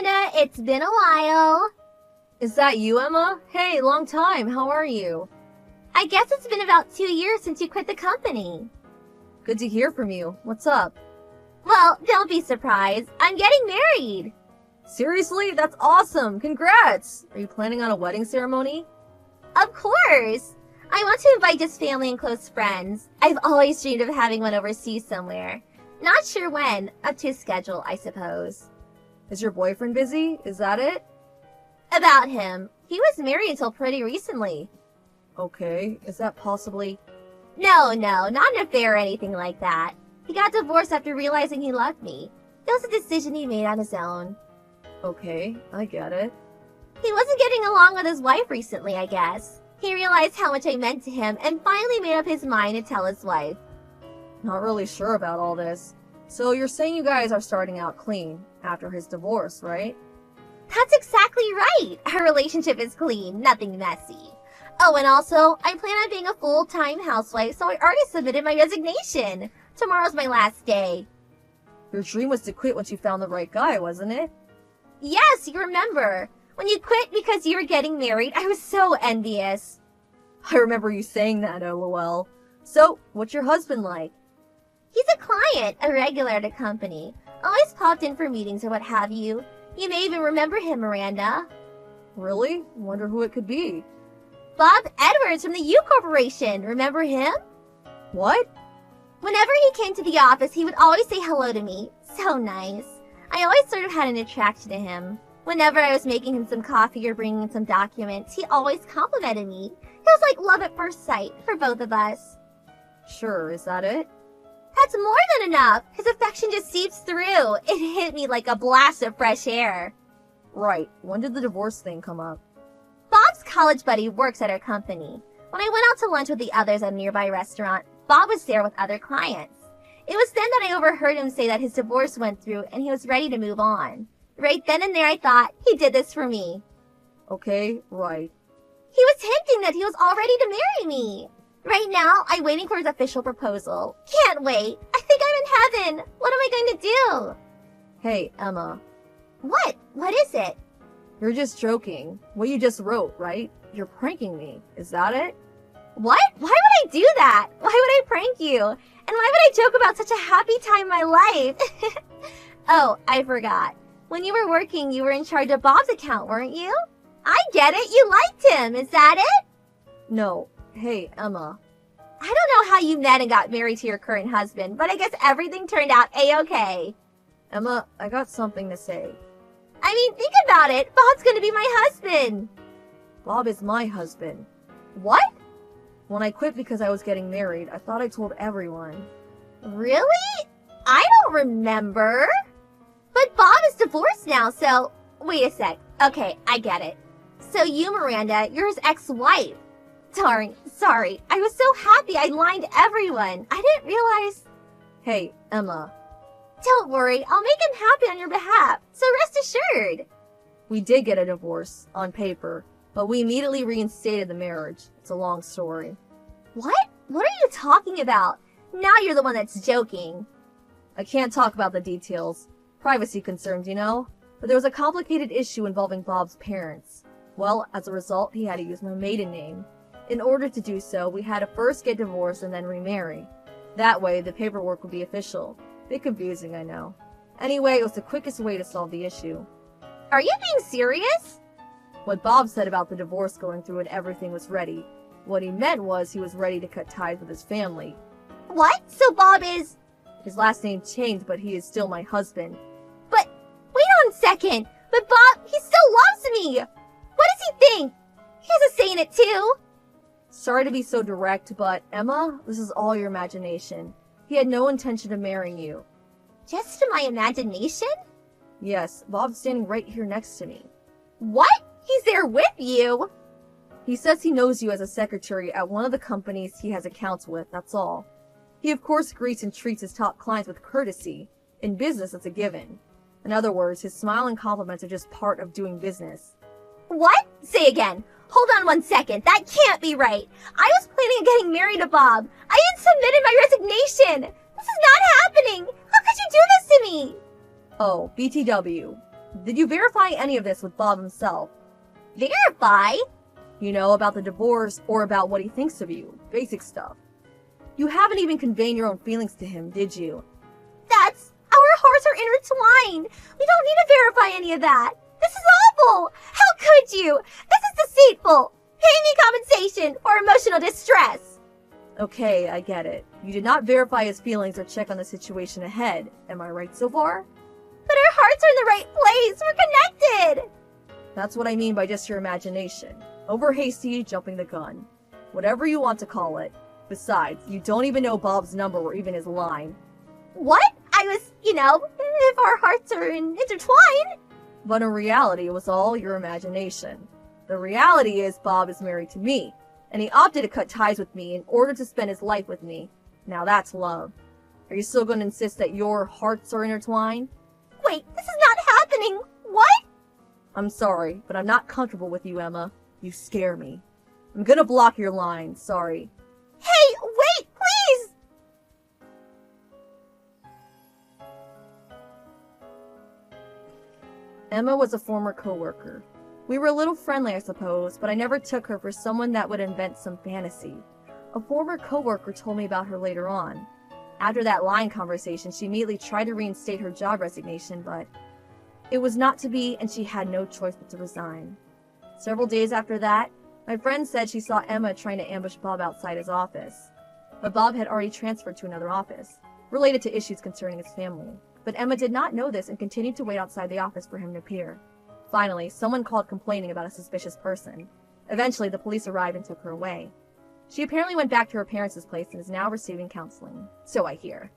Miranda, it's been a while. Is that you, Emma? Hey, long time. How are you? I guess it's been about 2 years since you quit the company. Good to hear from you. What's up? Well, don't be surprised. I'm getting married. Seriously? That's awesome. Congrats. Are you planning on a wedding ceremony? Of course. I want to invite just family and close friends. I've always dreamed of having one overseas somewhere. Not sure when. Up to his schedule, I suppose. Is your boyfriend busy? Is that it? About him. He was married until pretty recently. Okay. Is that possibly... No, not an affair or anything like that. He got divorced after realizing he loved me. It was a decision he made on his own. Okay, I get it. He wasn't getting along with his wife recently, I guess. He realized how much I meant to him and finally made up his mind to tell his wife. Not really sure about all this. So you're saying you guys are starting out clean after his divorce, right? That's exactly right. Our relationship is clean, nothing messy. Oh, and also, I plan on being a full-time housewife, so I already submitted my resignation. Tomorrow's my last day. Your dream was to quit once you found the right guy, wasn't it? Yes, you remember. When you quit because you were getting married, I was so envious. I remember you saying that, lol. So, what's your husband like? He's a client, a regular at a company. Always popped in for meetings or what have you. You may even remember him, Miranda. Really? Wonder who it could be. Bob Edwards from the U Corporation. Remember him? What? Whenever he came to the office, he would always say hello to me. So nice. I always sort of had an attraction to him. Whenever I was making him some coffee or bringing him some documents, he always complimented me. It was like love at first sight for both of us. Sure, is that it? That's more than enough. His affection just seeps through. It hit me like a blast of fresh air. Right. When did the divorce thing come up? Bob's college buddy works at our company. When I went out to lunch with the others at a nearby restaurant, Bob was there with other clients. It was then that I overheard him say that his divorce went through and he was ready to move on. Right then and there I thought, he did this for me. Okay, right. He was hinting that he was all ready to marry me. Right now, I'm waiting for his official proposal. Can't wait. I think I'm in heaven. What am I going to do? Hey, Emma. What? What is it? You're just joking. What you just wrote, right? You're pranking me. Is that it? What? Why would I do that? Why would I prank you? And why would I joke about such a happy time in my life? Oh, I forgot. When you were working, you were in charge of Bob's account, weren't you? I get it. You liked him. Is that it? No. Hey, Emma. I don't know how you met and got married to your current husband, but I guess everything turned out A-okay. Emma, I got something to say. I mean, think about it. Bob's gonna be my husband. Bob is my husband. What? When I quit because I was getting married, I thought I told everyone. Really? I don't remember. But Bob is divorced now, so... Wait a sec. Okay, I get it. So you, Miranda, you're his ex-wife. Darn, sorry. I was so happy I lied to everyone. I didn't realize... Hey, Emma. Don't worry, I'll make him happy on your behalf, so rest assured. We did get a divorce, on paper, but we immediately reinstated the marriage. It's a long story. What? What are you talking about? Now you're the one that's joking. I can't talk about the details. Privacy concerns, you know? But there was a complicated issue involving Bob's parents. Well, as a result, he had to use my maiden name. In order to do so, we had to first get divorced and then remarry. That way, the paperwork would be official. Bit confusing, I know. Anyway, it was the quickest way to solve the issue. Are you being serious? What Bob said about the divorce going through and everything was ready. What he meant was he was ready to cut ties with his family. What? So Bob is... His last name changed, but he is still my husband. But, wait on a second. But Bob, he still loves me. What does he think? He has a say in it too. Sorry to be so direct, but Emma, this is all your imagination. He had no intention of marrying you. Just in my imagination? Yes, Bob's standing right here next to me. What? He's there with you? He says he knows you as a secretary at one of the companies he has accounts with, that's all. He of course greets and treats his top clients with courtesy. In business, it's a given. In other words, his smile and compliments are just part of doing business. What? Say again. Hold on 1 second. That can't be right. I was planning on getting married to Bob. I even submitted my resignation. This is not happening. How could you do this to me? Oh, BTW. Did you verify any of this with Bob himself? Verify? You know, about the divorce or about what he thinks of you. Basic stuff. You haven't even conveyed your own feelings to him, did you? Our hearts are intertwined. We don't need to verify any of that. This is awful. How could you? This is deceitful. Pay me compensation for emotional distress. Okay, I get it. You did not verify his feelings or check on the situation ahead. Am I right so far? But our hearts are in the right place. We're connected. That's what I mean by just your imagination. Over hasty, jumping the gun. Whatever you want to call it. Besides, you don't even know Bob's number or even his line. What? I was, if our hearts are intertwined. But in reality, it was all your imagination. The reality is Bob is married to me, and he opted to cut ties with me in order to spend his life with me. Now that's love. Are you still going to insist that your hearts are intertwined? Wait, this is not happening. What? I'm sorry, but I'm not comfortable with you, Emma. You scare me. I'm gonna block your line, sorry. Hey, wait, please! Emma was a former coworker. We were a little friendly, I suppose, but I never took her for someone that would invent some fantasy. A former coworker told me about her later on. After that line conversation, she immediately tried to reinstate her job resignation, but it was not to be, and she had no choice but to resign. Several days after that, my friend said she saw Emma trying to ambush Bob outside his office. But Bob had already transferred to another office, related to issues concerning his family. But Emma did not know this and continued to wait outside the office for him to appear. Finally, someone called complaining about a suspicious person. Eventually, the police arrived and took her away. She apparently went back to her parents' place and is now receiving counseling. So I hear.